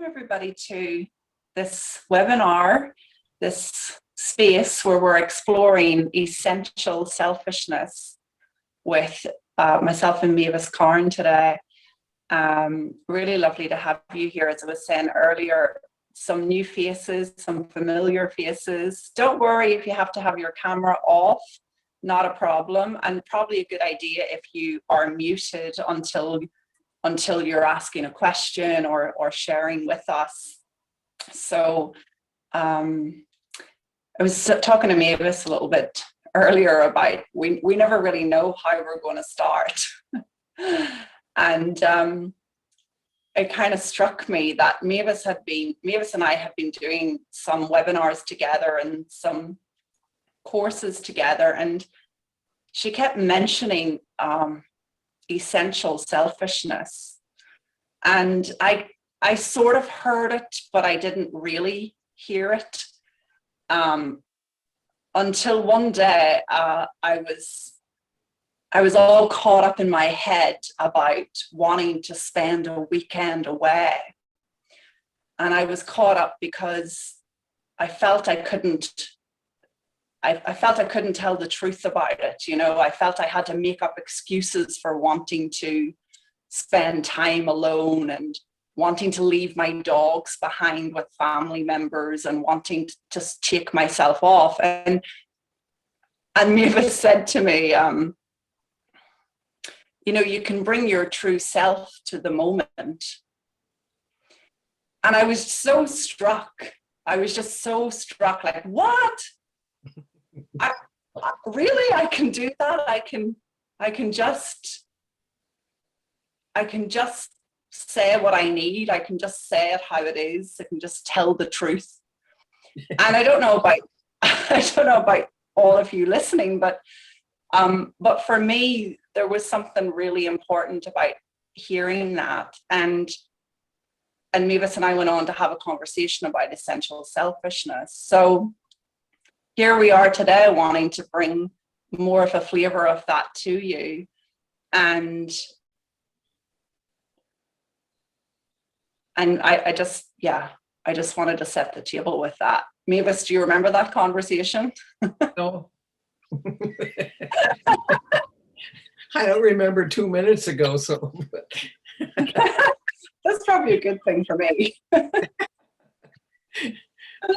welcome everybody to this webinar, this space where we're exploring essential selfishness with myself and Mavis Karn today. Really lovely to have you here. As I was saying earlier, some new faces, some familiar faces. Don't worry if you have to have your camera off, not a problem, and probably a good idea if you are muted until you're asking a question or sharing with us. So I was talking to Mavis a little bit earlier about we never really know how we're going to start. And it kind of struck me that Mavis and I have been doing some webinars together and some courses together, and she kept mentioning essential selfishness, and I sort of heard it, but I didn't really hear it until one day I was all caught up in my head about wanting to spend a weekend away, and I was caught up because I felt I couldn't tell the truth about it. You know, I felt I had to make up excuses for wanting to spend time alone and wanting to leave my dogs behind with family members and wanting to just take myself off. And Mavis said to me, you know, you can bring your true self to the moment. And I was so struck. I was just so struck, like, what? Really, I can do that? I can just say what I need. I can just say it how it is. I can just tell the truth. And I don't know about all of you listening, but for me, there was something really important about hearing that. And Mavis and I went on to have a conversation about essential selfishness. So here we are today, wanting to bring more of a flavor of that to you. And I just wanted to set the table with that. Mavis, do you remember that conversation? No. I don't remember 2 minutes ago, so. That's probably a good thing for me.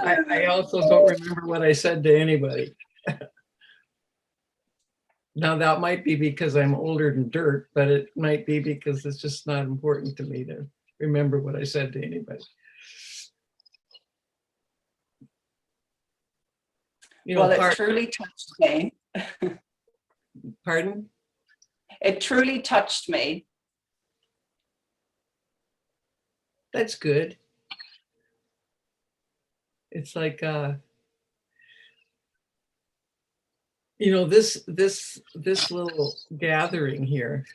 I also don't remember what I said to anybody. Now, that might be because I'm older than dirt, but it might be because it's just not important to me to remember what I said to anybody. You know, well, it truly touched me. Pardon? It truly touched me. That's good. It's like, you know, this little gathering here,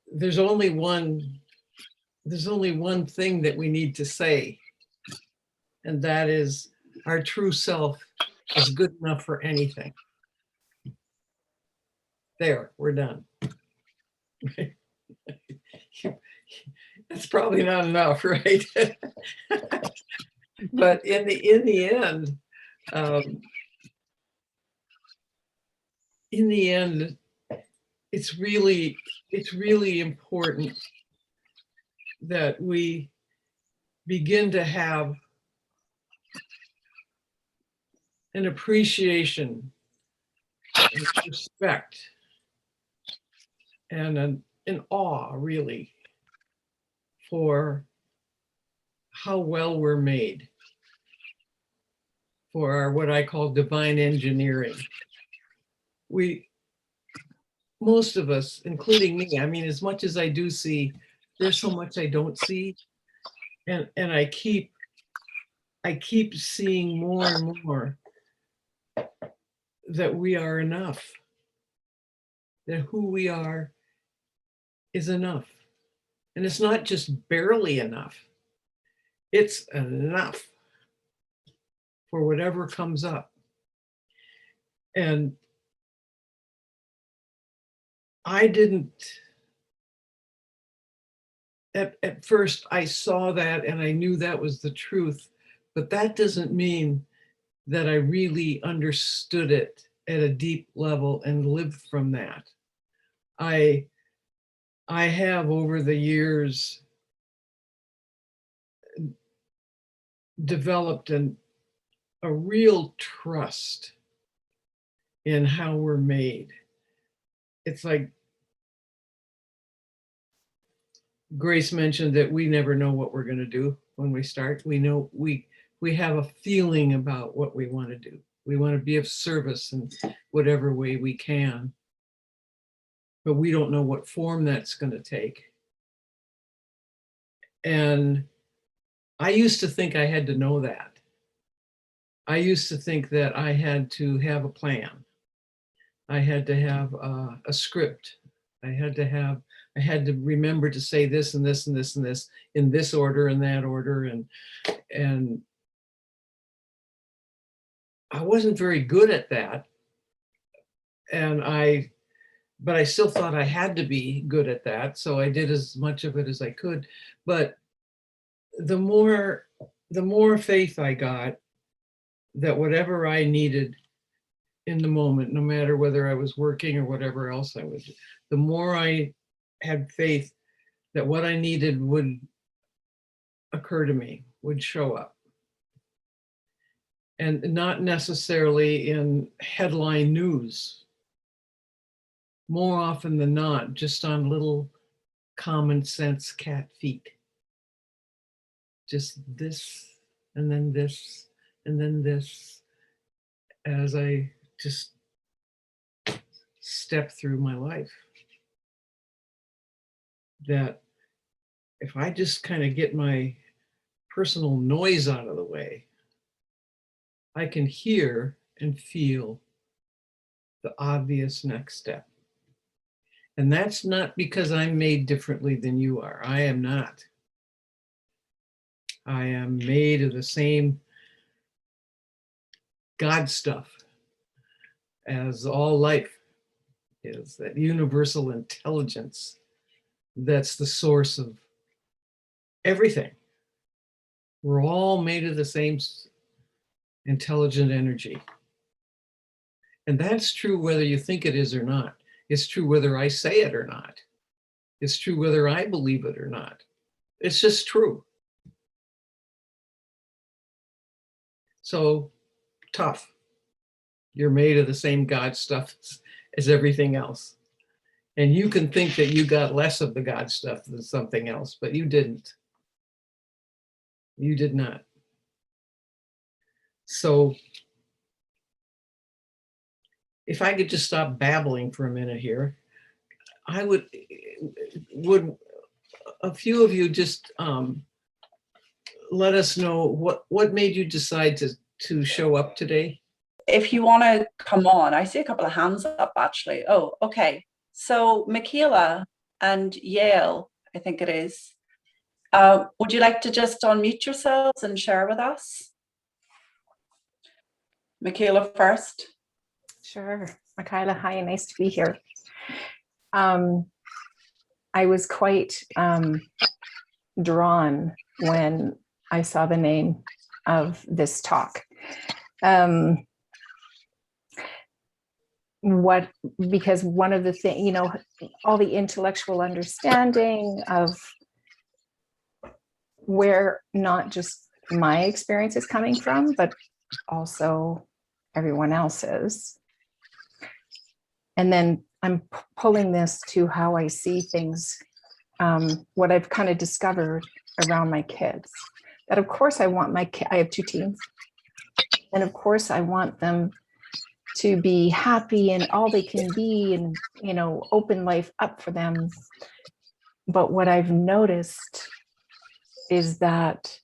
there's only one thing that we need to say, and that is our true self is good enough for anything. There, we're done. It's probably not enough, right? But in the end, it's really important that we begin to have an appreciation and respect and an awe, really, for how well we're made, for our, what I call divine engineering. Most of us, including me, I mean, as much as I do see, there's so much I don't see, and I keep seeing more and more that we are enough, that who we are is enough. And it's not just barely enough, it's enough for whatever comes up. And I didn't at first I saw that and I knew that was the truth, but that doesn't mean that I really understood it at a deep level and lived from that. I have over the years developed a real trust in how we're made. It's like Grace mentioned that we never know what we're going to do when we start. We know we have a feeling about what we want to do. We want to be of service in whatever way we can, but we don't know what form that's going to take. And I used to think I had to know that. I used to think that I had to have a plan. I had to have a script. I had to remember to say this and this and this and this in this order and that order, and I wasn't very good at that. But I still thought I had to be good at that, so I did as much of it as I could. But the more faith I got that whatever I needed in the moment, no matter whether I was working or whatever else I was, the more I had faith that what I needed would occur to me, would show up. And not necessarily in headline news. More often than not, just on little common sense cat feet. Just this, and then this, and then this, as I just step through my life. That if I just kind of get my personal noise out of the way, I can hear and feel the obvious next step. And that's not because I'm made differently than you are. I am not. I am made of the same God stuff as all life is, that universal intelligence that's the source of everything. We're all made of the same intelligent energy. And that's true whether you think it is or not. It's true whether I say it or not. It's true whether I believe it or not. It's just true. So tough. You're made of the same God stuff as everything else. And you can think that you got less of the God stuff than something else, but you didn't. You did not. So if I could just stop babbling for a minute here, I would a few of you just let us know what made you decide to show up today? If you want to come on, I see a couple of hands up actually. Oh, okay. So Michaela and Yale, I think it is. Would you like to just unmute yourselves and share with us? Michaela first. Sure. Michaela, hi, nice to be here. I was quite drawn when I saw the name of this talk. Because one of the things, all the intellectual understanding of where not just my experience is coming from, but also everyone else's. And then I'm pulling this to how I see things, what I've kind of discovered around my kids. That of course I want I have 2 teens, and of course I want them to be happy and all they can be, and open life up for them. But what I've noticed is that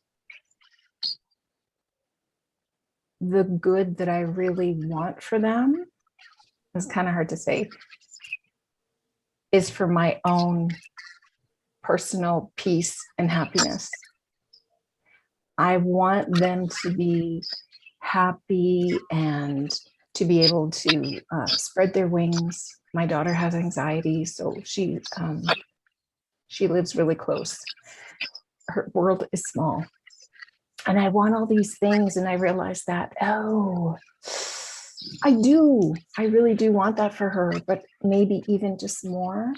the good that I really want for them, it's kind of hard to say, is for my own personal peace and happiness. I want them to be happy and to be able to spread their wings. My daughter has anxiety, so she She lives really close. Her world is small. And I want all these things. And I realized that, oh, I really do want that for her, but maybe even just more.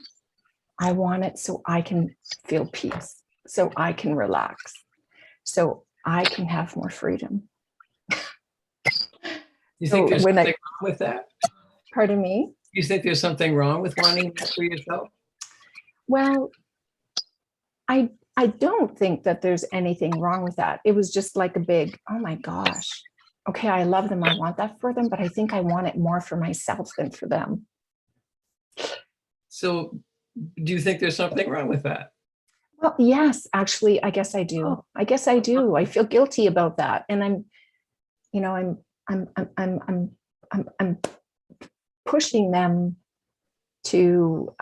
I want it so I can feel peace, so I can relax, so I can have more freedom. You think there's something wrong with that? Pardon me? You think there's something wrong with wanting that for yourself? Well, I don't think that there's anything wrong with that. It was just like a big, oh my gosh. Okay, I love them. I want that for them, but I think I want it more for myself than for them. So do you think there's something wrong with that? Well, yes, actually, I guess I do. Oh. I guess I do. I feel guilty about that. And I'm pushing them to,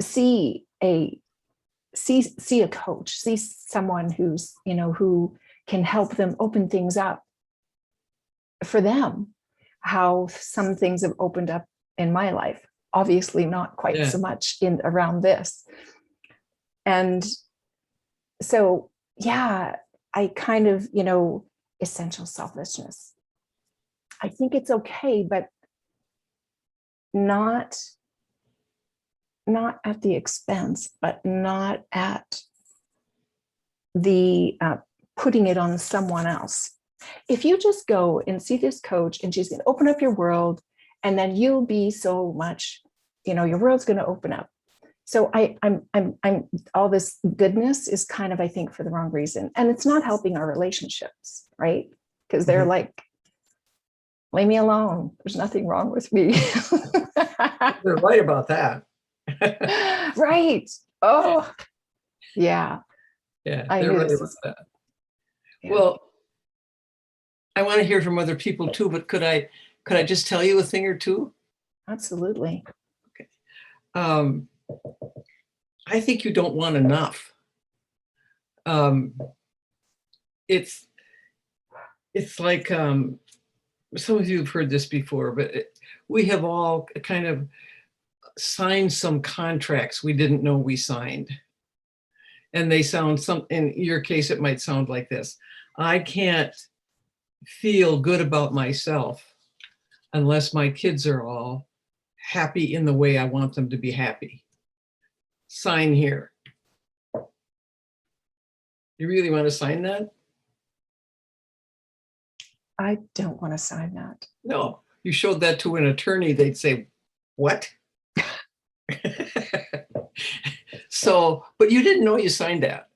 see a coach, see someone who's, who can help them open things up for them, how some things have opened up in my life. Obviously not quite so much in around this. And so, yeah, I kind of, essential selfishness. I think it's okay, but not at the expense, but not at the putting it on someone else. If you just go and see this coach and she's going to open up your world, and then you'll be so much, your world's going to open up. So I'm all this goodness is kind of, I think, for the wrong reason. And it's not helping our relationships, right? Because they're like, leave me alone. There's nothing wrong with me. They're right about that. Right. Oh, yeah. Yeah, I they're knew right this about is- that. Yeah. Well, I want to hear from other people too, but could I just tell you a thing or two? Absolutely. I think you don't want enough. It's like some of you have heard this before, but we have all kind of signed some contracts we didn't know we signed. And they sound in your case, it might sound like this. I can't feel good about myself unless my kids are all happy in the way I want them to be happy. Sign here. You really want to sign that? I don't want to sign that. No. You showed that to an attorney, they'd say, what? So, but you didn't know you signed that.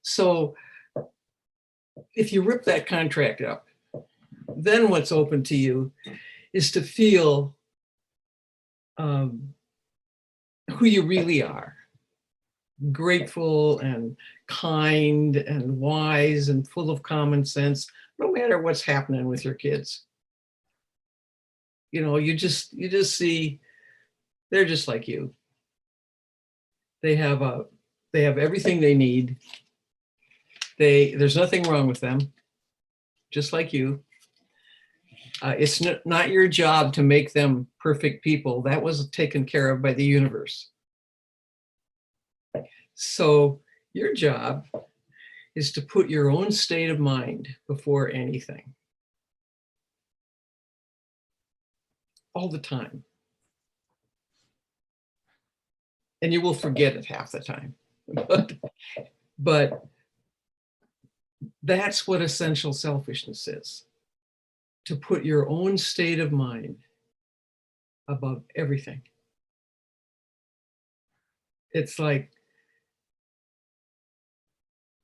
So if you rip that contract up, then what's open to you is to feel who you really are. Grateful and kind and wise and full of common sense, no matter what's happening with your kids. You just see they're just like you. They have everything they need. There's nothing wrong with them, just like you. It's not your job to make them perfect people. That was taken care of by the universe. So your job is to put your own state of mind before anything. All the time. And you will forget it half the time. But that's what essential selfishness is. To put your own state of mind above everything. It's like,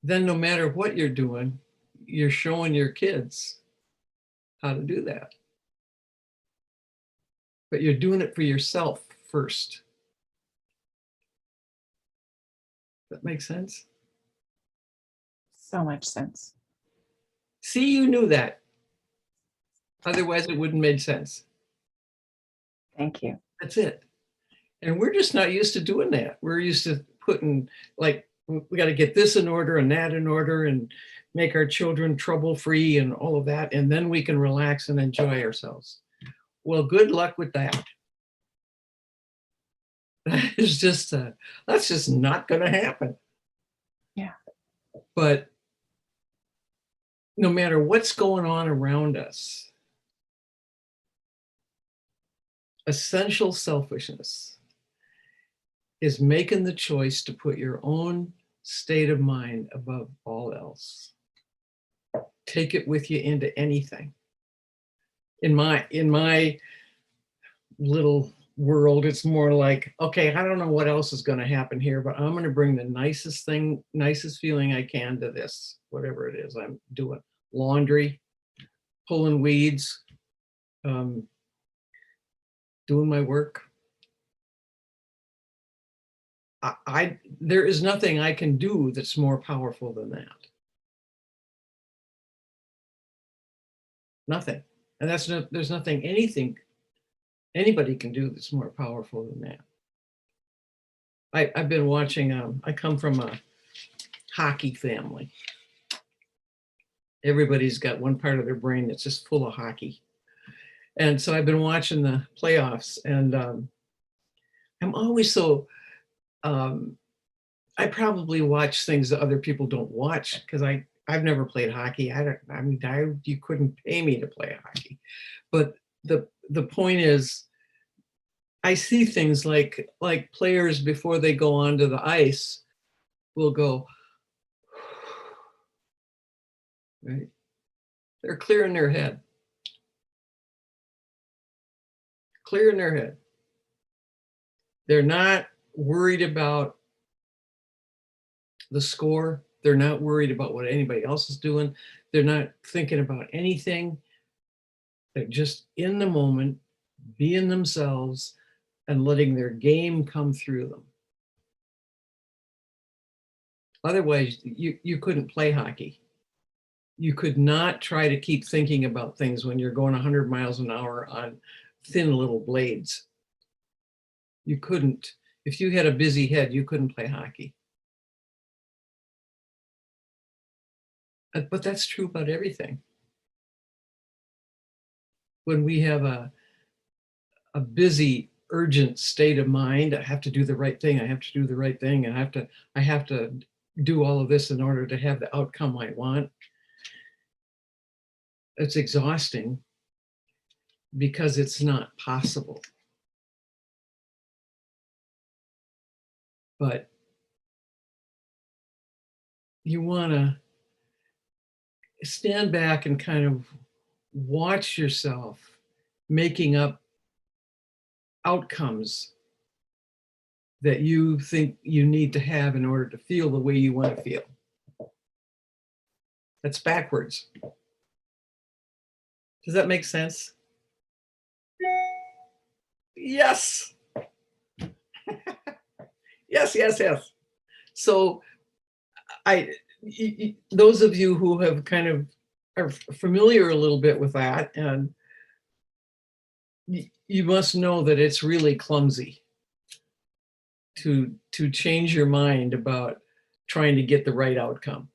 then no matter what you're doing, you're showing your kids how to do that. But you're doing it for yourself first. That makes sense? So much sense. See, you knew that. Otherwise, it wouldn't make sense. Thank you. That's it. And we're just not used to doing that. We're used to putting, like, we got to get this in order and that in order and make our children trouble-free and all of that. And then we can relax and enjoy ourselves. Well, good luck with that. It's just, that's just not going to happen. Yeah. But no matter what's going on around us, essential selfishness is making the choice to put your own state of mind above all else. Take it with you into anything. In my little world, it's more like, okay, I don't know what else is going to happen here, but I'm going to bring the nicest feeling I can to this, whatever it is I'm doing. Laundry, pulling weeds, doing my work. There is nothing I can do that's more powerful than that. Nothing. And there's nothing anybody can do that's more powerful than that. I've been watching, I come from a hockey family. Everybody's got one part of their brain that's just full of hockey. And so I've been watching the playoffs, and I'm always so, I probably watch things that other people don't watch because I've never played hockey. You couldn't pay me to play hockey. But the point is, I see things like players before they go onto the ice will go, right? They're clearing their head. Clearing their head. They're not worried about the score. They're not worried about what anybody else is doing. They're not thinking about anything. They're just in the moment, being themselves and letting their game come through them. Otherwise, you couldn't play hockey. You could not try to keep thinking about things when you're going 100 miles an hour on thin little blades. You couldn't. If you had a busy head, you couldn't play hockey. But that's true about everything. When we have a busy, urgent state of mind, I have to do the right thing, I have to do the right thing, I have to do all of this in order to have the outcome I want. It's exhausting because it's not possible. But you want to stand back and kind of watch yourself making up outcomes that you think you need to have in order to feel the way you want to feel. That's backwards. Does that make sense? Yes. Yes. So those of you who have kind of are familiar a little bit with that, and you must know that it's really clumsy to change your mind about trying to get the right outcome,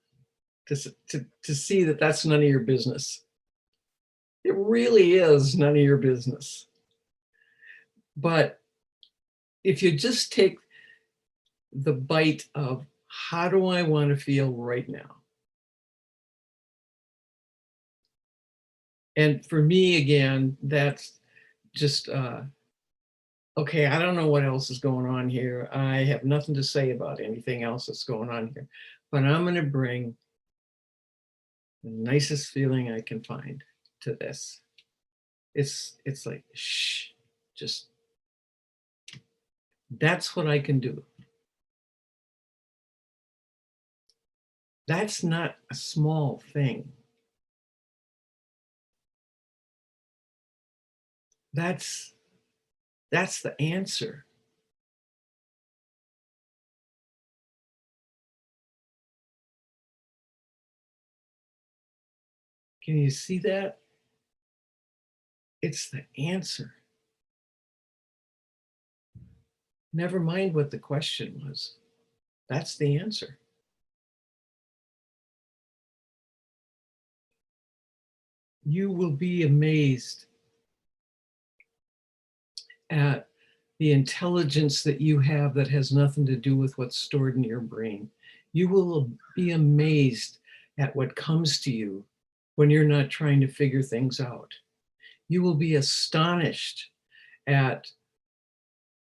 to see that that's none of your business. It really is none of your business. But if you just take the bite of, how do I want to feel right now? And for me, again, that's just, okay, I don't know what else is going on here. I have nothing to say about anything else that's going on here, but I'm going to bring the nicest feeling I can find to this. It's like, shh, just, that's what I can do. That's not a small thing. That's the answer. Can you see that? It's the answer. Never mind what the question was. That's the answer. You will be amazed at the intelligence that you have that has nothing to do with what's stored in your brain. You will be amazed at what comes to you when you're not trying to figure things out. You will be astonished at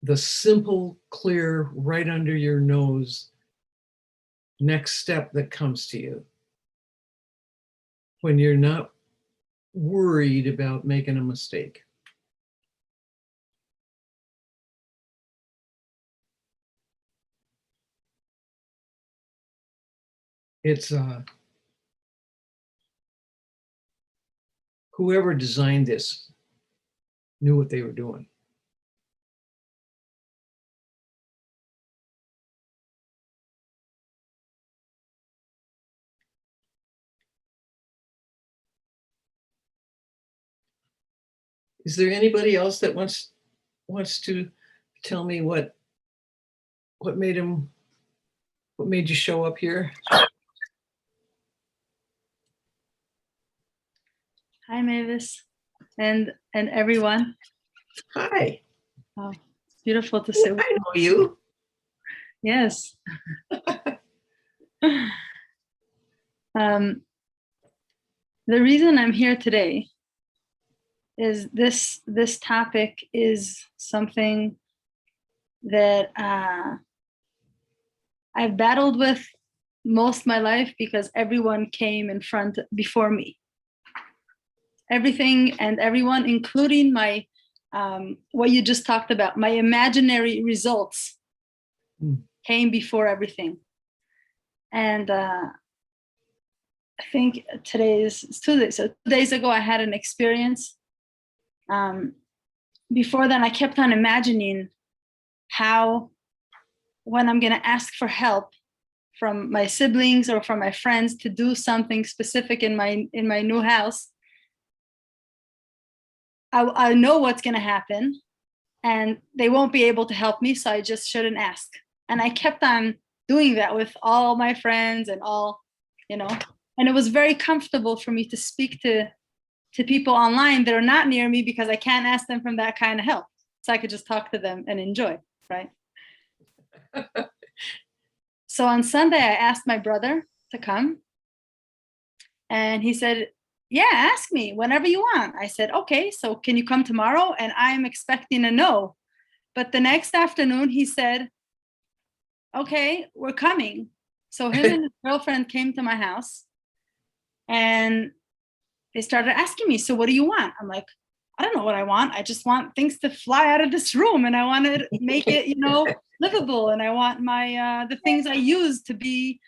the simple, clear, right under your nose next step that comes to you when you're not worried about making a mistake. It's whoever designed this knew what they were doing. Is there anybody else that wants to tell me what made you show up here? Hi, Mavis, and everyone. Hi. Oh, it's beautiful to sit with I know you. Yes. The reason I'm here today is this topic is something that I've battled with most of my life because everyone came in front before me. Everything and everyone, including my what you just talked about, my imaginary results came before everything. And I think today is Tuesday. So 2 days ago, I had an experience. Before then, I kept on imagining how, when I'm going to ask for help from my siblings or from my friends to do something specific in my new house, I know what's going to happen and they won't be able to help me, so I just shouldn't ask. And I kept on doing that with all my friends and all, and it was very comfortable for me to speak to people online that are not near me because I can't ask them for that kind of help. So I could just talk to them and enjoy, right? So on Sunday, I asked my brother to come and he said, yeah, ask me whenever you want. I said, okay, so can you come tomorrow? And I'm expecting a no. But the next afternoon, he said, okay, we're coming. So him and his girlfriend came to my house and they started asking me, so what do you want? I'm like, I don't know what I want. I just want things to fly out of this room and I want to make it, livable. And I want my, the things I use to be,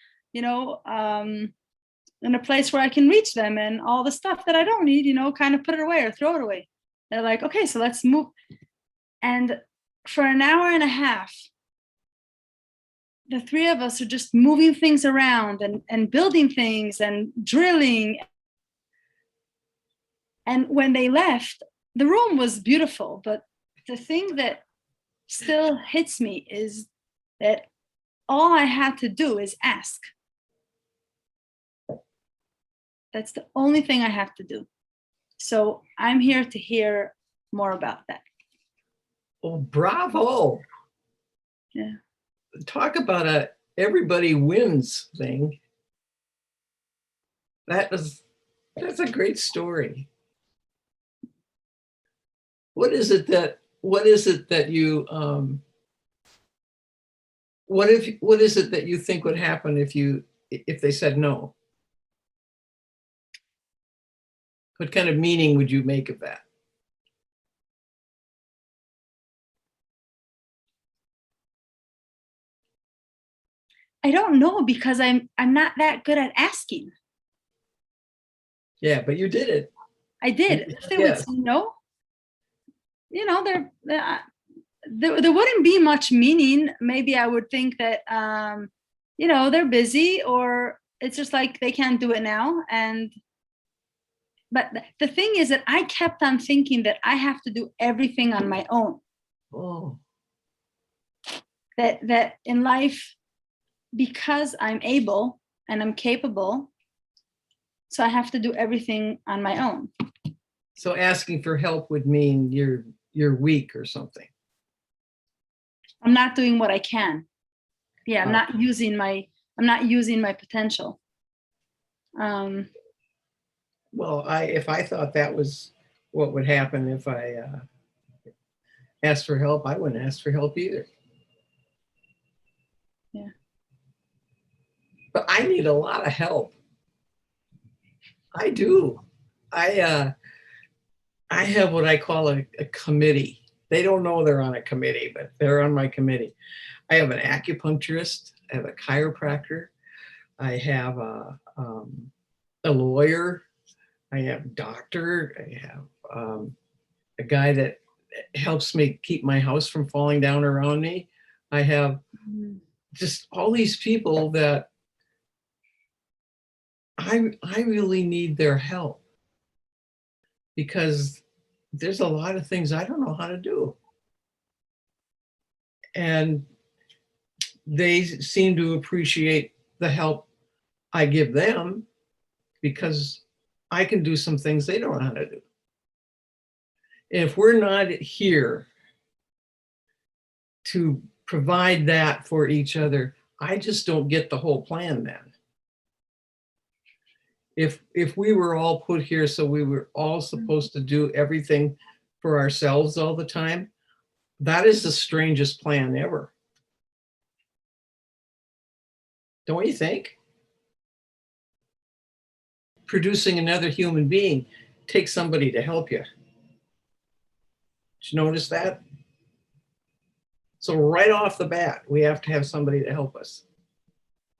in a place where I can reach them, and all the stuff that I don't need, kind of put it away or throw it away. They're like, okay, so let's move. And for an hour and a half, the three of us are just moving things around and building things and drilling. And when they left, the room was beautiful, but the thing that still hits me is that all I had to do is ask. That's the only thing I have to do. So I'm here to hear more about that. Oh, bravo. Yeah. Talk about a everybody wins thing. That's a great story. What is it that you what is it that you think would happen if they said no? What kind of meaning would you make of that? I don't know, because I'm not that good at asking. Yeah, but you did it. I did. If they would say no, there wouldn't be much meaning. Maybe I would think that they're busy, or it's just like they can't do it now. But the thing is that I kept on thinking that I have to do everything on my own. Oh. That in life, because I'm able and I'm capable, so I have to do everything on my own. So asking for help would mean you're weak or something. I'm not doing what I can. Yeah, I'm Oh. not using my potential. Well, if I thought that was what would happen if I asked for help, I wouldn't ask for help either. Yeah. But I need a lot of help. I do. I have what I call a committee. They don't know they're on a committee, but they're on my committee. I have an acupuncturist. I have a chiropractor. I have a lawyer. I have a doctor. I have a guy that helps me keep my house from falling down around me. I have just all these people that I really need their help, because there's a lot of things I don't know how to do. And they seem to appreciate the help I give them, because I can do some things they don't know how to do. If we're not here to provide that for each other, I just don't get the whole plan then. If we were all put here so we were all supposed to do everything for ourselves all the time, that is the strangest plan ever. Don't you think? Producing another human being takes somebody to help you. Did you notice that? So right off the bat, we have to have somebody to help us.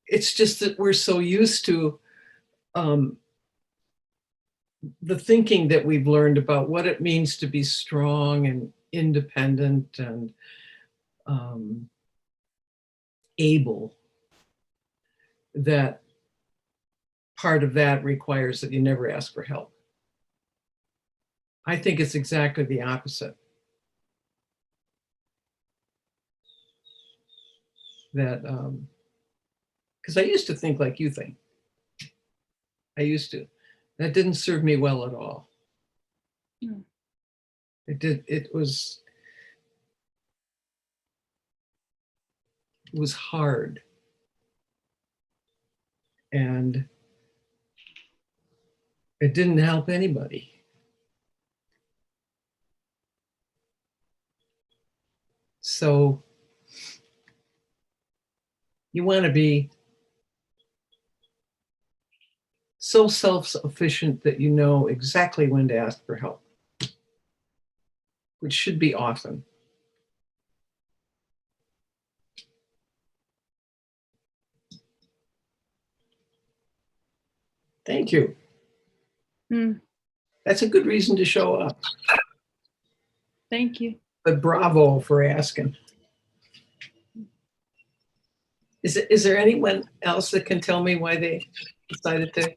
It's just that we're so used to the thinking that we've learned about what it means to be strong and independent and able, that part of that requires that you never ask for help. I think it's exactly the opposite. That, because I used to think like you think. I used to. That didn't serve me well at all. Mm. It was hard. And it didn't help anybody. So you want to be so self-sufficient that you know exactly when to ask for help, which should be often. Thank you. Mm, That's a good reason to show up. thank you. But bravo for asking. Is there anyone else that can tell me why they decided to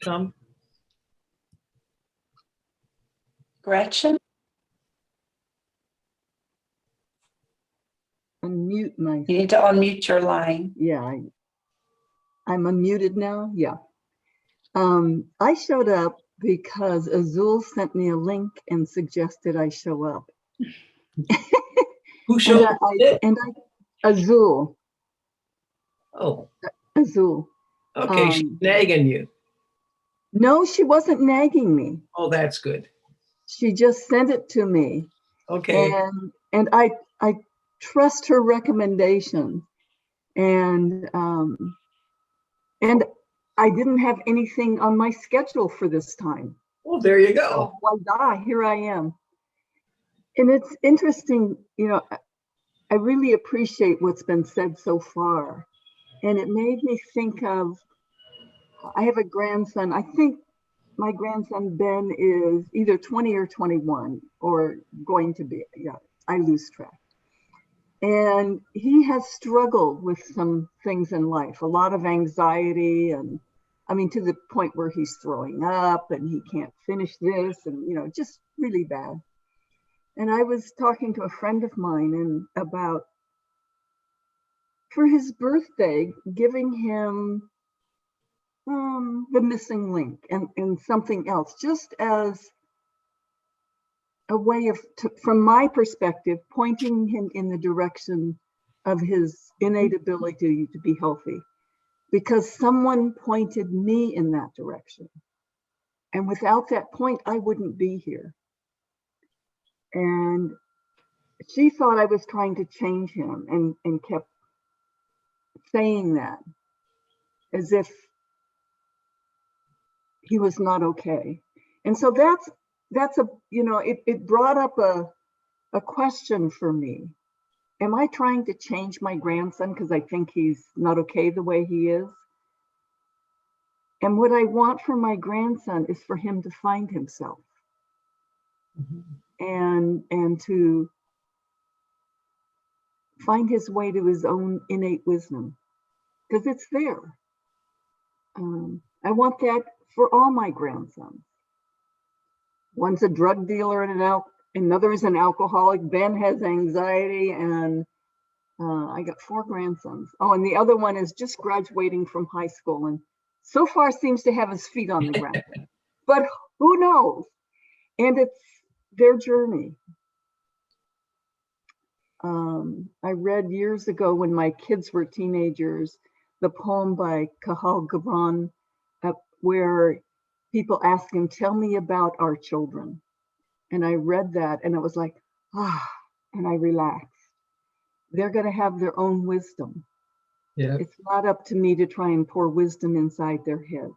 come? Gretchen? Unmute my, You need to unmute your line. yeah, I'm unmuted now. Yeah. I showed up because Azul sent me a link and suggested I show up. Who showed up? Azul, Oh, Azul. okay, she's nagging you. No, she wasn't nagging me. Oh, that's good. She just sent it to me. Okay. And I trust her recommendation. And I didn't have anything on my schedule for this time. Well, there you go. So voila, here I am. And it's interesting, you know, I really appreciate what's been said so far. And it made me think of, I have a grandson. I think my grandson Ben is either 20 or 21 or going to be, yeah, I lose track. And he has struggled with some things in life, a lot of anxiety, and I mean, to the point where he's throwing up and he can't finish this, and, you know, just really bad. And I was talking to a friend of mine and about, for his birthday, giving him the missing link and something else, just as a way of, from my perspective, pointing him in the direction of his innate ability to be healthy, because someone pointed me in that direction. And without that point, I wouldn't be here. And she thought I was trying to change him and kept saying that as if he was not okay. And so that's a, you know, it brought up a question for me. Am I trying to change my grandson because I think he's not okay the way he is? And what I want for my grandson is for him to find himself, and to find his way to his own innate wisdom, because it's there. I want that for all my grandsons. One's a drug dealer and another is an alcoholic. Ben has anxiety, and I got 4 grandsons. Oh, and the other one is just graduating from high school and so far seems to have his feet on the ground. But who knows? And it's their journey. I read years ago when my kids were teenagers, the poem by Kahal Gibran, where people ask him, tell me about our children. And I read that and it was like, and I relaxed. They're going to have their own wisdom. Yeah. It's not up to me to try and pour wisdom inside their heads.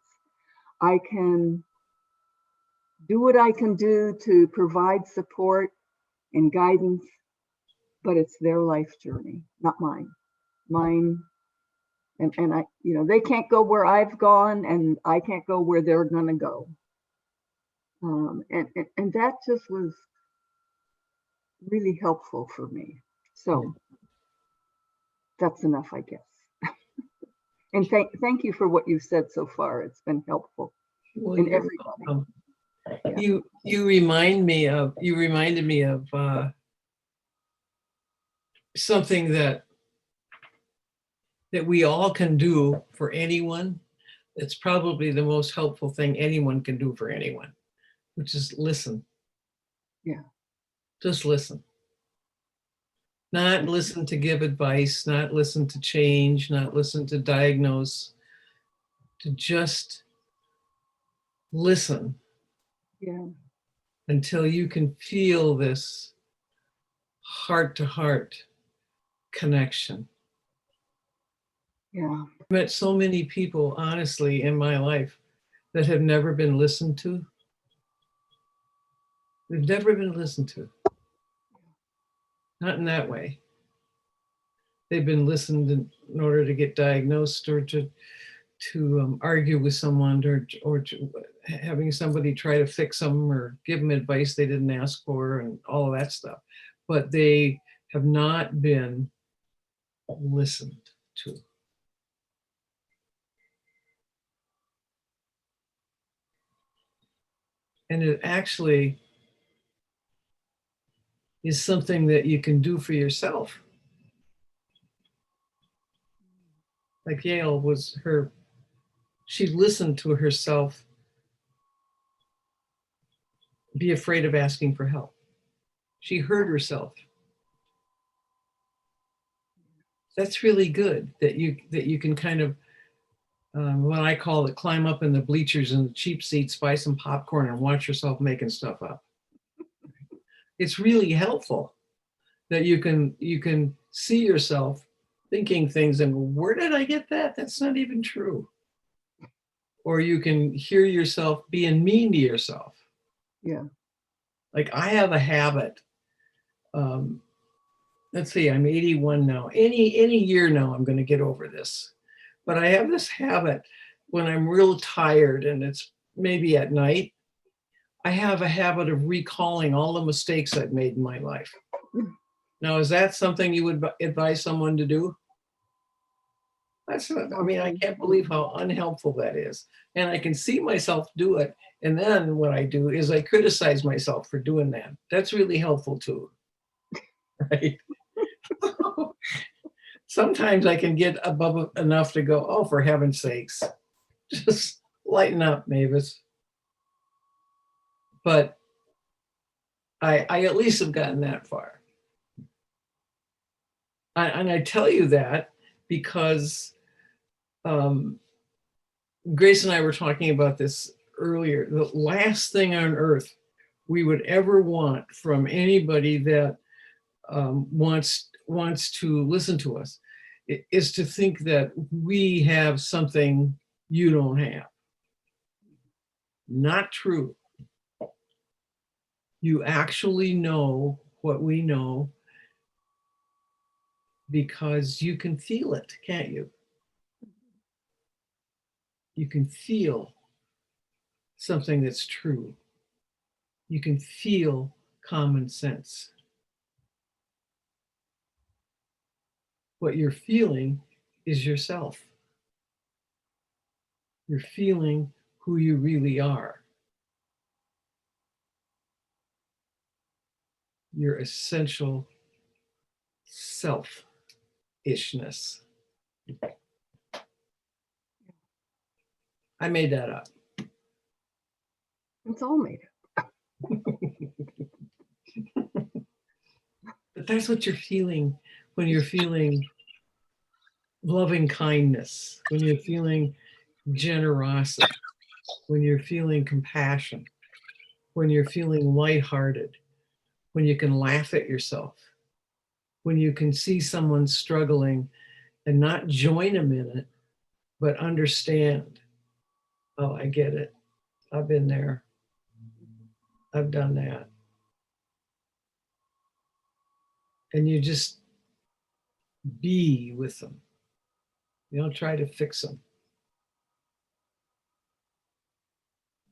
I can do what I can do to provide support and guidance, but it's their life journey, not mine. Mine, and I, you know, they can't go where I've gone, and I can't go where they're gonna go. And that just was really helpful for me. So that's enough, I guess. And thank you for what you've said so far. It's been helpful in everybody. Yeah. You reminded me of something that we all can do for anyone. It's probably the most helpful thing anyone can do for anyone, which is listen. Yeah. Just listen. Not listen to give advice, not listen to change, not listen to diagnose, to just listen. Yeah. Until you can feel this heart-to-heart connection. Yeah. I've met so many people, honestly, in my life that have never been listened to. They've never been listened to. Not in that way. They've been listened in order to get diagnosed, or to argue with someone, or to having somebody try to fix them or give them advice they didn't ask for, and all of that stuff. But they have not been listened to. And it actually is something that you can do for yourself. Like Yale was she listened to herself be afraid of asking for help. She heard herself. That's really good, that you can kind of, what I call it, climb up in the bleachers and the cheap seats, buy some popcorn and watch yourself making stuff up. It's really helpful that you can see yourself thinking things and, where did I get that? That's not even true. Or you can hear yourself being mean to yourself. Yeah. Like I have a habit. Let's see, I'm 81 now. Any year now, I'm going to get over this. But I have this habit when I'm real tired, and it's maybe at night, I have a habit of recalling all the mistakes I've made in my life. Now, is that something you would advise someone to do? That's not, I mean, I can't believe how unhelpful that is. And I can see myself do it. And then what I do is I criticize myself for doing that. That's really helpful too, right? Sometimes I can get above enough to go, oh, for heaven's sakes, just lighten up, Mavis. But I at least have gotten that far. And I tell you that because Grace and I were talking about this earlier. The last thing on earth we would ever want from anybody that wants to listen to us is to think that we have something you don't have. Not true. You actually know what we know because you can feel it, can't you? You can feel something that's true. You can feel common sense. What you're feeling is yourself. You're feeling who you really are. Your essential selfishness. I made that up. It's all made up. But that's what you're feeling when you're feeling loving kindness, when you're feeling generosity, when you're feeling compassion, when you're feeling lighthearted, when you can laugh at yourself, when you can see someone struggling and not join them in it, but understand, oh, I get it. I've been there. I've done that. And you just be with them. You don't try to fix them.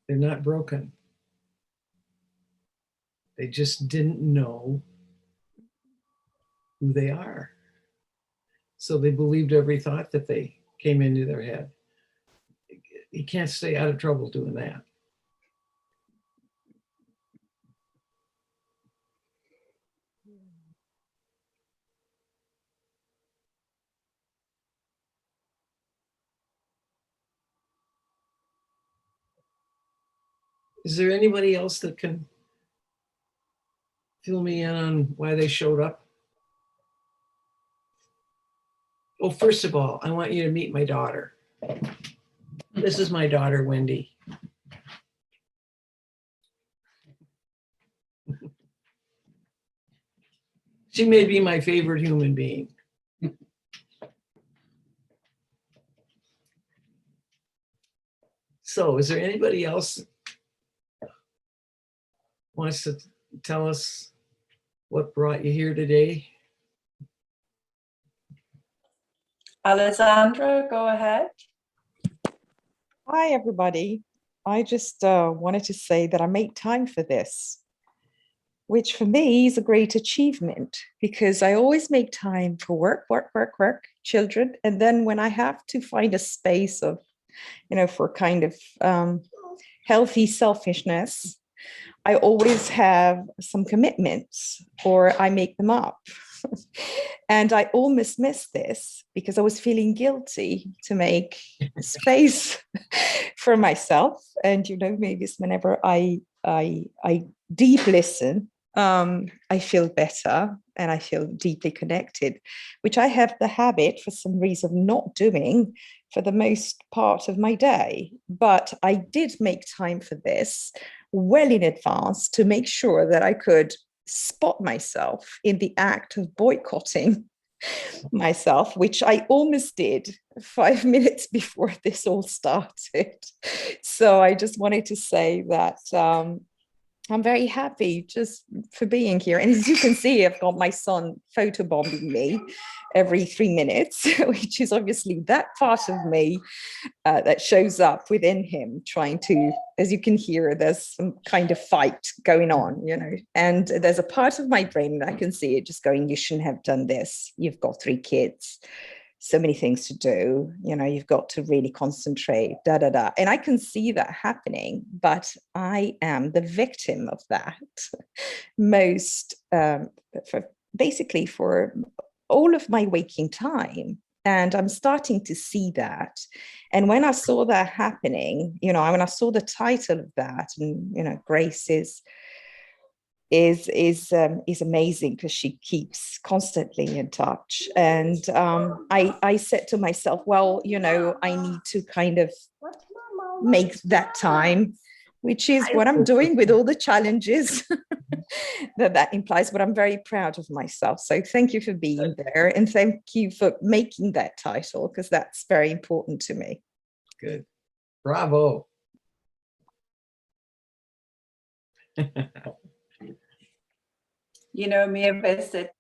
They're not broken. They just didn't know who they are. So they believed every thought that they came into their head. You can't stay out of trouble doing that. Is there anybody else that can fill me in on why they showed up? Well, first of all, I want you to meet my daughter. This is my daughter, Wendy. She may be my favorite human being. So is there anybody else wants to tell us what brought you here today? Alessandra, go ahead. Hi, everybody. I just wanted to say that I make time for this, which for me is a great achievement because I always make time for work, children. And then when I have to find a space of, for kind of healthy selfishness, I always have some commitments or I make them up. And I almost missed this because I was feeling guilty to make space for myself. And, maybe it's whenever I deep listen, I feel better and I feel deeply connected, which I have the habit for some reason not doing for the most part of my day. But I did make time for this well in advance to make sure that I could spot myself in the act of boycotting myself, which I almost did 5 minutes before this all started. So I just wanted to say that I'm very happy just for being here. And as you can see, I've got my son photobombing me every 3 minutes, which is obviously that part of me that shows up within him, trying to, as you can hear, there's some kind of fight going on, and there's a part of my brain that I can see it just going, you shouldn't have done this. You've got 3 kids, so many things to do, you've got to really concentrate, And I can see that happening, but I am the victim of that for all of my waking time. And I'm starting to see that. And when I saw that happening, when I saw the title of that, and, Grace is is amazing because she keeps constantly in touch. And I said to myself, well, you know, I need to kind of make that time, which is what I'm doing with all the challenges that implies, but I'm very proud of myself. So thank you for being there, and thank you for making that title, because that's very important to me. Good. Bravo. You know, Mavis, it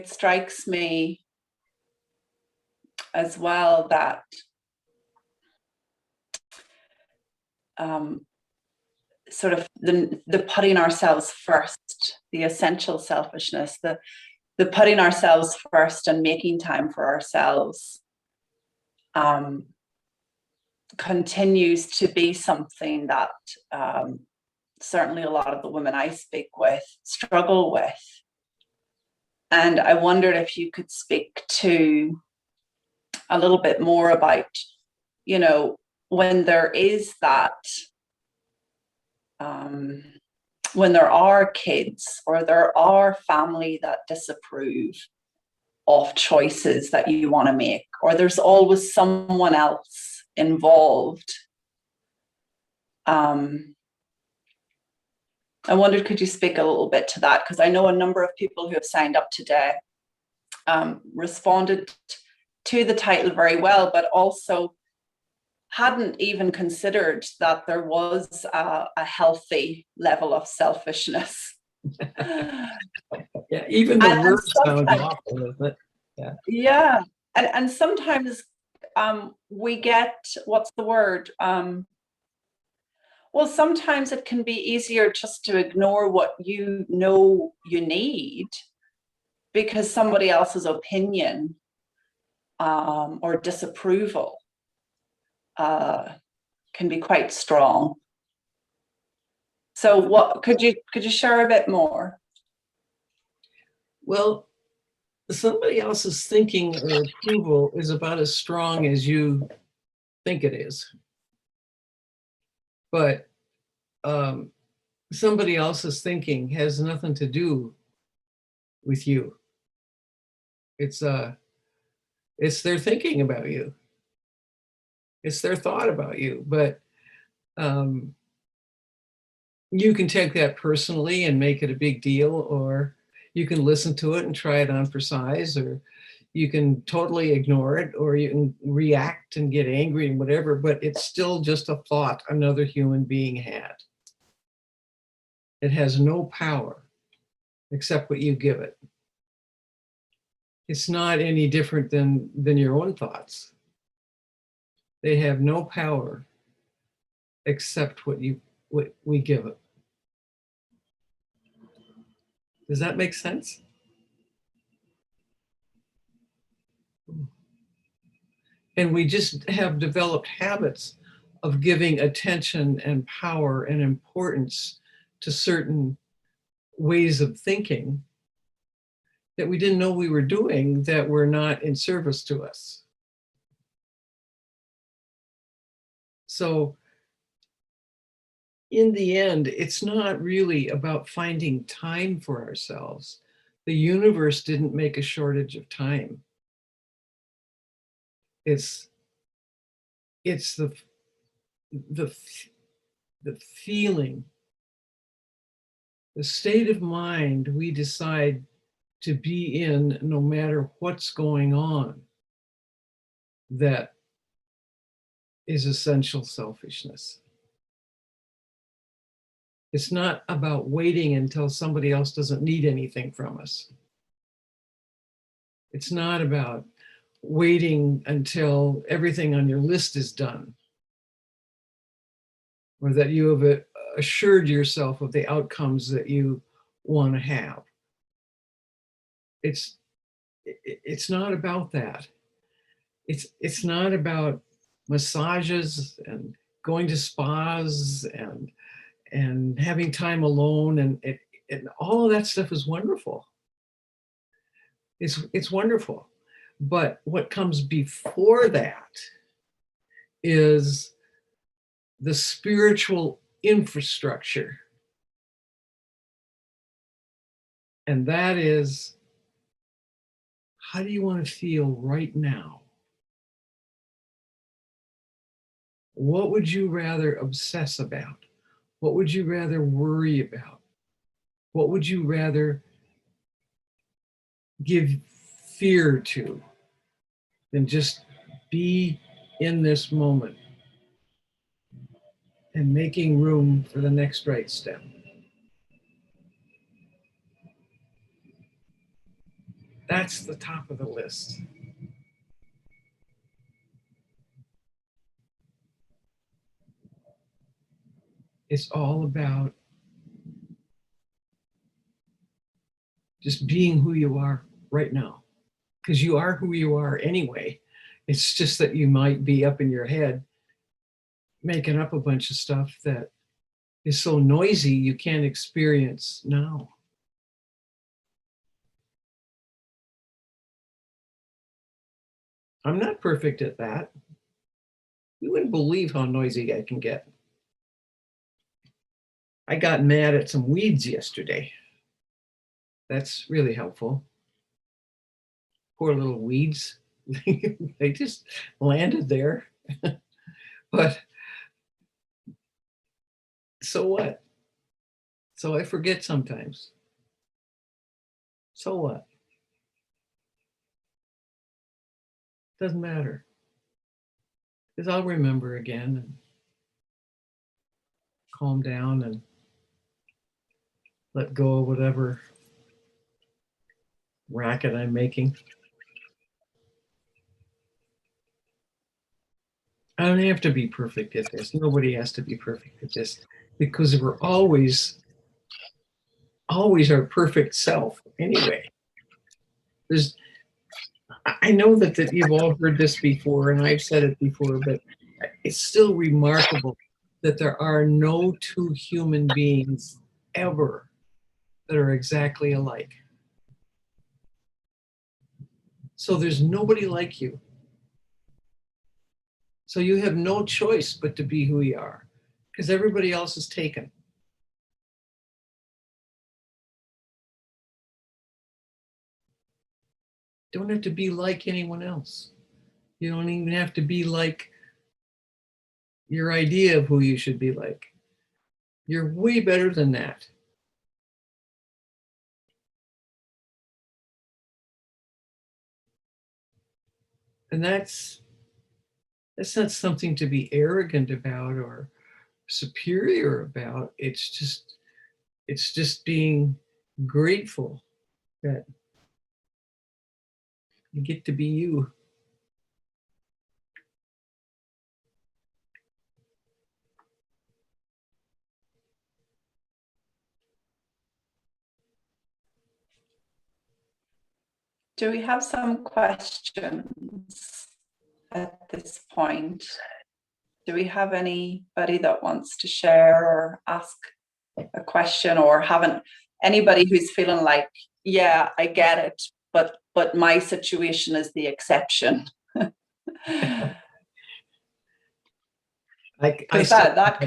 strikes me as well that sort of the putting ourselves first, the essential selfishness, the putting ourselves first and making time for ourselves continues to be something that certainly a lot of the women I speak with struggle with. And I wondered if you could speak to a little bit more about, you know, when there is that, when there are kids or there are family that disapprove of choices that you want to make, or there's always someone else involved. I wondered, could you speak a little bit to that? Because I know a number of people who have signed up today responded to the title very well, but also hadn't even considered that there was a healthy level of selfishness. Yeah, even the word sounds awful, doesn't it? Yeah. Yeah, and sometimes we get, what's the word? Well, sometimes it can be easier just to ignore what you know you need because somebody else's opinion or disapproval can be quite strong. So what could you share a bit more? Well, somebody else's thinking or approval is about as strong as you think it is. But somebody else's thinking has nothing to do with you. It's their thinking about you. It's their thought about you. But you can take that personally and make it a big deal, or you can listen to it and try it on for size, or you can totally ignore it, or you can react and get angry and whatever, but it's still just a thought another human being had. It has no power except what you give it. It's not any different than your own thoughts. They have no power except what we give it. Does that make sense? And we just have developed habits of giving attention and power and importance to certain ways of thinking that we didn't know we were doing, that were not in service to us. So in the end, it's not really about finding time for ourselves. The universe didn't make a shortage of time. It's the feeling, the state of mind we decide to be in no matter what's going on, that is essential selfishness. It's not about waiting until somebody else doesn't need anything from us. It's not about waiting until everything on your list is done, or that you have assured yourself of the outcomes that you want to have. It's not about that. It's not about massages and going to spas and having time alone, and all of that stuff is wonderful. It's wonderful. But what comes before that is the spiritual infrastructure And that is, how do you want to feel right now? What would you rather obsess about? What would you rather worry about? What would you rather give fear to than just be in this moment and making room for the next right step? That's the top of the list. It's all about just being who you are right now, because you are who you are anyway. It's just that you might be up in your head making up a bunch of stuff that is so noisy you can't experience now. I'm not perfect at that. You wouldn't believe how noisy I can get. I got mad at some weeds yesterday. That's really helpful. Poor little weeds. They just landed there. But so what? So I forget sometimes. So what? Doesn't matter. Because I'll remember again and calm down and let go of whatever racket I'm making. I don't have to be perfect at this. Nobody has to be perfect at this, because we're always our perfect self anyway. I know that you've all heard this before, and I've said it before, but it's still remarkable that there are no two human beings ever that are exactly alike. So there's nobody like you. So you have no choice but to be who you are, because everybody else is taken. Don't have to be like anyone else. You don't even have to be like your idea of who you should be like. You're way better than that. And that's not something to be arrogant about or superior about. It's just being grateful that you get to be you. Do we have some questions at this point? Do we have anybody that wants to share or ask a question, or anybody who's feeling like, yeah, I get it, but my situation is the exception? Because that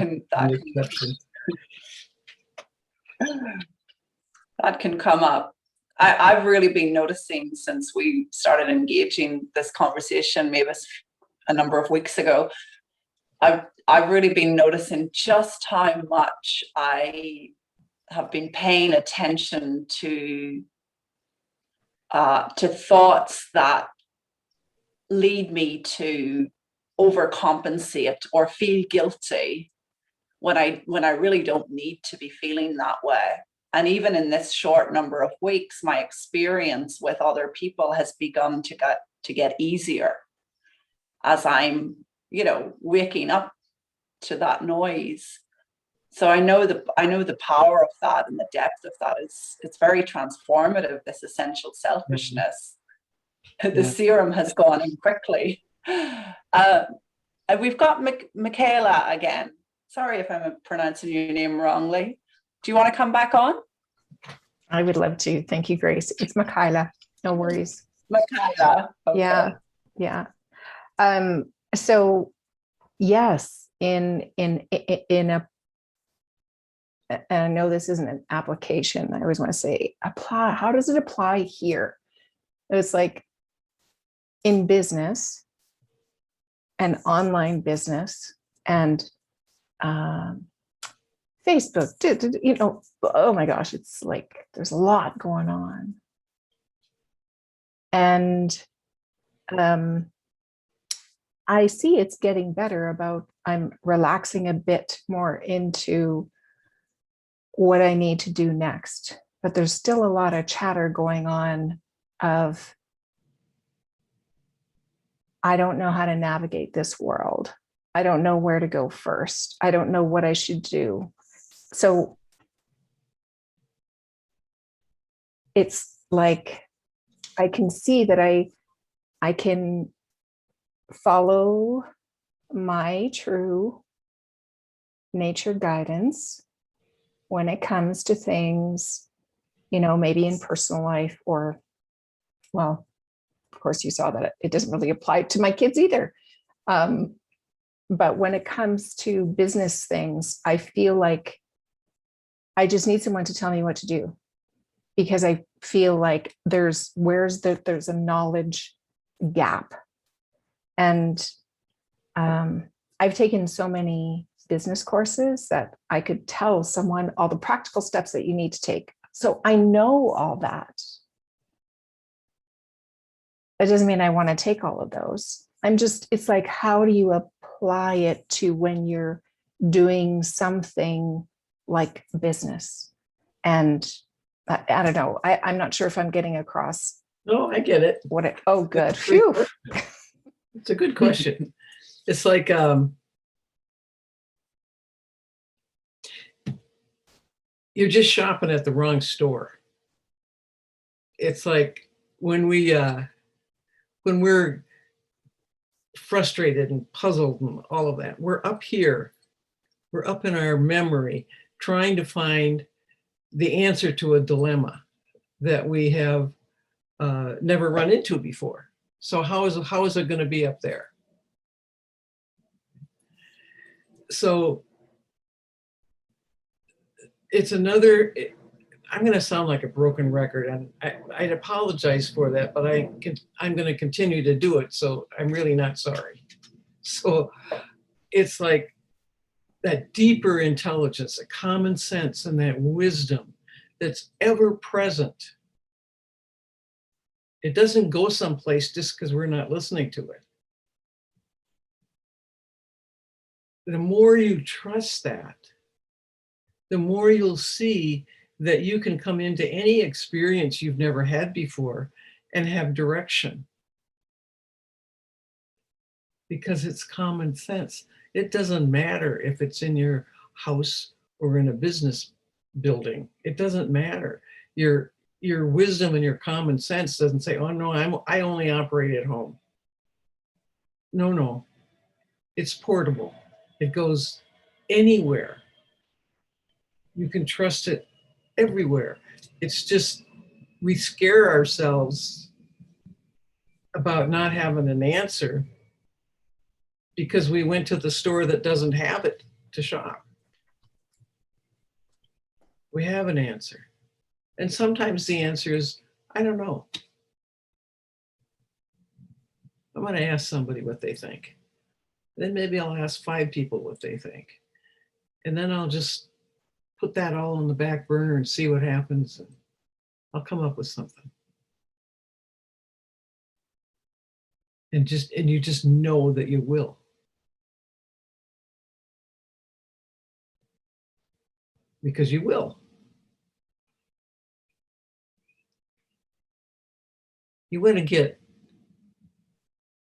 can come up. I've really been noticing since we started engaging this conversation, maybe a number of weeks ago, I've really been noticing just how much I have been paying attention to thoughts that lead me to overcompensate or feel guilty when I really don't need to be feeling that way. And even in this short number of weeks, my experience with other people has begun to get easier as I'm, waking up to that noise. So I know the power of that and the depth of that it's very transformative, this essential selfishness. The serum has gone in quickly. We've got Michaela again. Sorry if I'm pronouncing your name wrongly. Do you want to come back on? I would love to. Thank you, Grace. It's Michaela. No worries. Michaela. Okay. Yeah. So yes, in a and I know this isn't an application. I always want to say apply. How does it apply here? It's like in business and online business and Facebook, you know, oh my gosh, it's like there's a lot going on. And I see it's getting better about I'm relaxing a bit more into what I need to do next. But there's still a lot of chatter going on of I don't know how to navigate this world. I don't know where to go first. I don't know what I should do. So it's like I can see that I can follow my true nature guidance when it comes to things, you know, maybe in personal life or, well, of course you saw that it doesn't really apply to my kids either. But when it comes to business things, I feel like I just need someone to tell me what to do, because I feel like there's a knowledge gap. And I've taken so many business courses that I could tell someone all the practical steps that you need to take. So I know all that. That doesn't mean I want to take all of those. It's like, how do you apply it to when you're doing something like business? And I don't know. I'm not sure if I'm getting across. No, I get it. Oh, good. Phew. It's a good question. It's like, you're just shopping at the wrong store. It's like when we're frustrated and puzzled and all of that, we're up here, we're up in our memory, trying to find the answer to a dilemma that we have never run into before. So how is it going to be up there? So it's another, I'm going to sound like a broken record, and I'd apologize for that, but I'm going to continue to do it. So I'm really not sorry. So it's like that deeper intelligence, that common sense, and that wisdom that's ever present. It doesn't go someplace just because we're not listening to it. The more you trust that, the more you'll see that you can come into any experience you've never had before and have direction. Because it's common sense. It doesn't matter if it's in your house or in a business building. It doesn't matter. Your wisdom and your common sense doesn't say, oh no, I only operate at home. No. It's portable. It goes anywhere. You can trust it everywhere. It's just we scare ourselves about not having an answer because we went to the store that doesn't have it to shop. We have an answer. And sometimes the answer is, I don't know. I'm going to ask somebody what they think. Then maybe I'll ask 5 people what they think. And then I'll just put that all on the back burner and see what happens. And I'll come up with something. And you just know that you will. Because you will. You want to get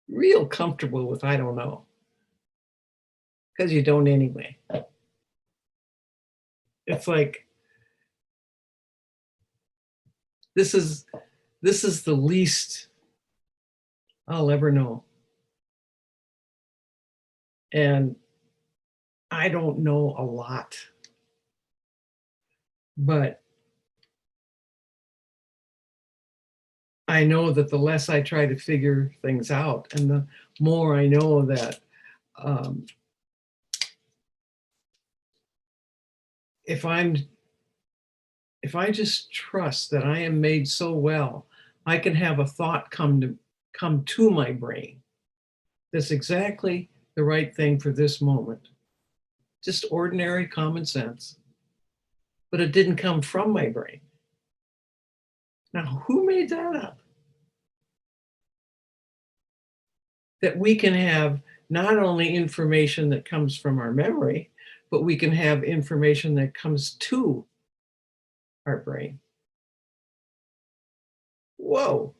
real comfortable with I don't know. Because you don't anyway. It's like, this is the least I'll ever know. And I don't know a lot. But I know that the less I try to figure things out and the more I know that if I just trust that I am made so well, I can have a thought come to my brain that's exactly the right thing for this moment. Just ordinary common sense, but it didn't come from my brain. Now, who made that up? That we can have not only information that comes from our memory, but we can have information that comes to our brain. Whoa.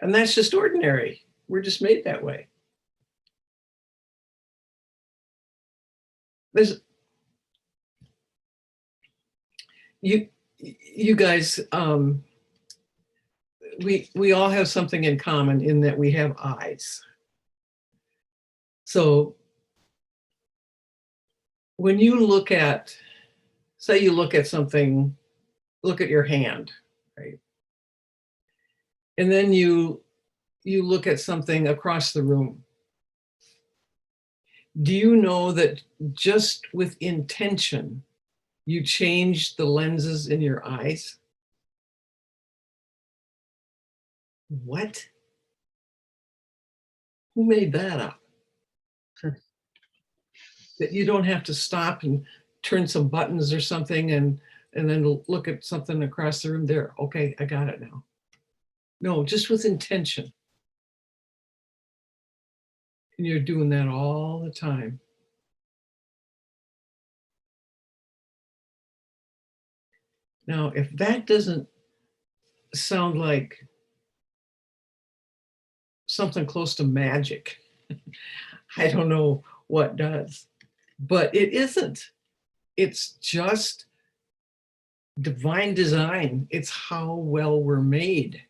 And that's just ordinary. We're just made that way. There's, you guys, we all have something in common in that we have eyes. So when you look at, say you look at something, look at your hand, right? And then you look at something across the room. Do you know that just with intention, you change the lenses in your eyes? What? Who made that up? That you don't have to stop and turn some buttons or something and then look at something across the room there. Okay, I got it now. No, just with intention. And you're doing that all the time. Now, if that doesn't sound like something close to magic, I don't know what does. But it isn't. It's just divine design. It's how well we're made.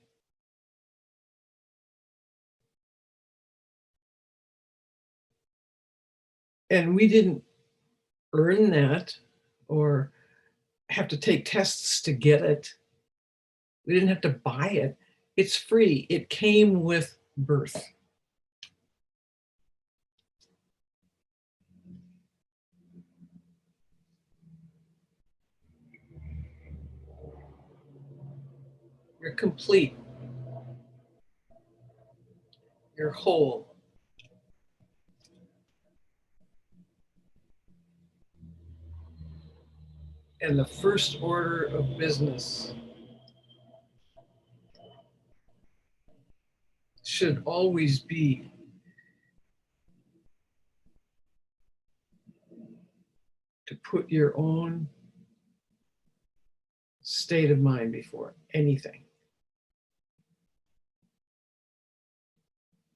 And we didn't earn that or have to take tests to get it. We didn't have to buy it. It's free. It came with birth. You're complete. You're whole. And the first order of business should always be to put your own state of mind before anything.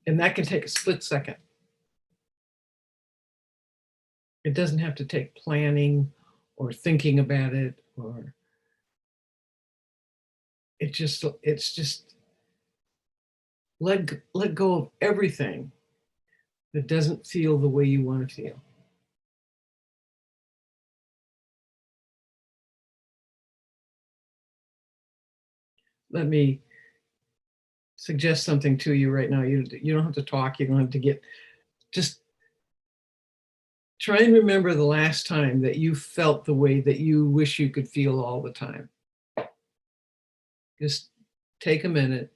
And that can take a split second. It doesn't have to take planning or thinking about it, or it's just let go of everything that doesn't feel the way you want to feel. Let me suggest something to you right now. You don't have to talk. You don't have to just try and remember the last time that you felt the way that you wish you could feel all the time. Just take a minute.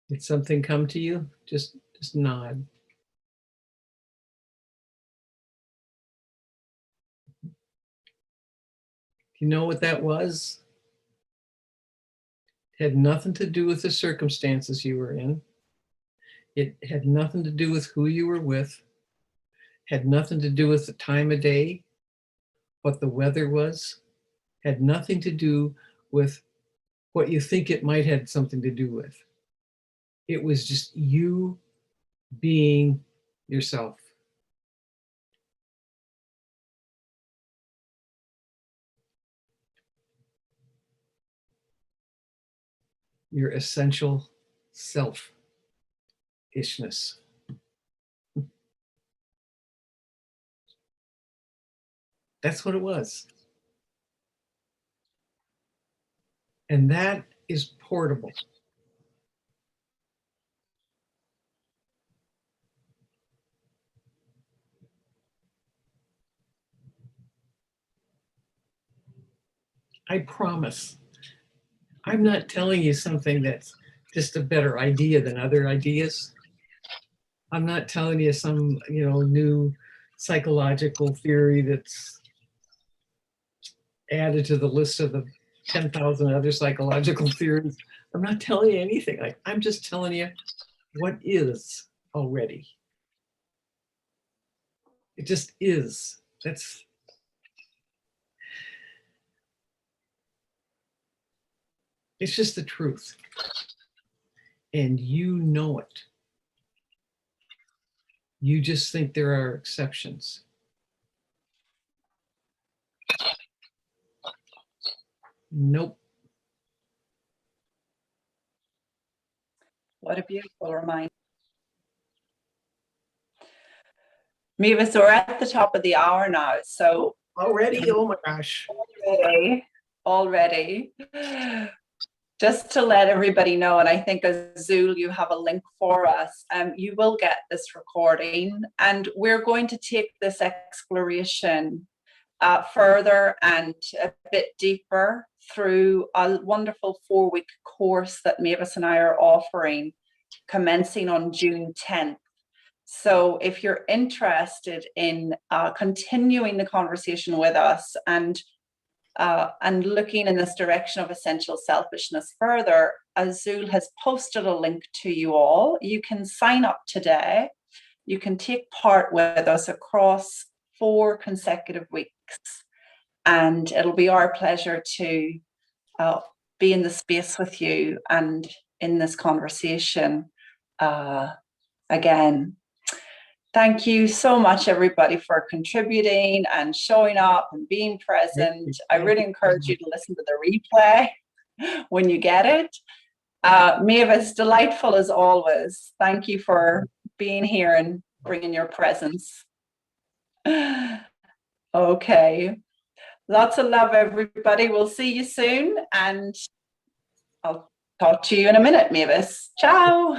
Did something come to you? Just nod. You know what that was? It had nothing to do with the circumstances you were in. It had nothing to do with who you were with. Had nothing to do with the time of day, what the weather was. Had nothing to do with what you think it might have something to do with. It was just you being yourself. your essential selfishness. That's what it was. And that is portable. I promise. I'm not telling you something that's just a better idea than other ideas. I'm not telling you some, new psychological theory that's added to the list of the 10,000 other psychological theories. I'm not telling you anything. I'm just telling you what is already. It just is. It's just the truth. And you know it. You just think there are exceptions. Nope. What a beautiful reminder. Mavis, we're at the top of the hour now, so Already? Oh my gosh. Already. Just to let everybody know, and I think Azul, you have a link for us, you will get this recording, and we're going to take this exploration further and a bit deeper through a wonderful 4-week course that Mavis and I are offering, commencing on June 10th. So if you're interested in continuing the conversation with us and looking in this direction of essential selfishness further, Azul has posted a link to you all. You can sign up today. You can take part with us across 4 consecutive weeks. And it'll be our pleasure to be in the space with you and in this conversation again. Thank you so much, everybody, for contributing and showing up and being present. I really encourage you to listen to the replay when you get it. Mavis, delightful as always. Thank you for being here and bringing your presence. Okay. Lots of love, everybody. We'll see you soon, and I'll talk to you in a minute, Mavis. Ciao.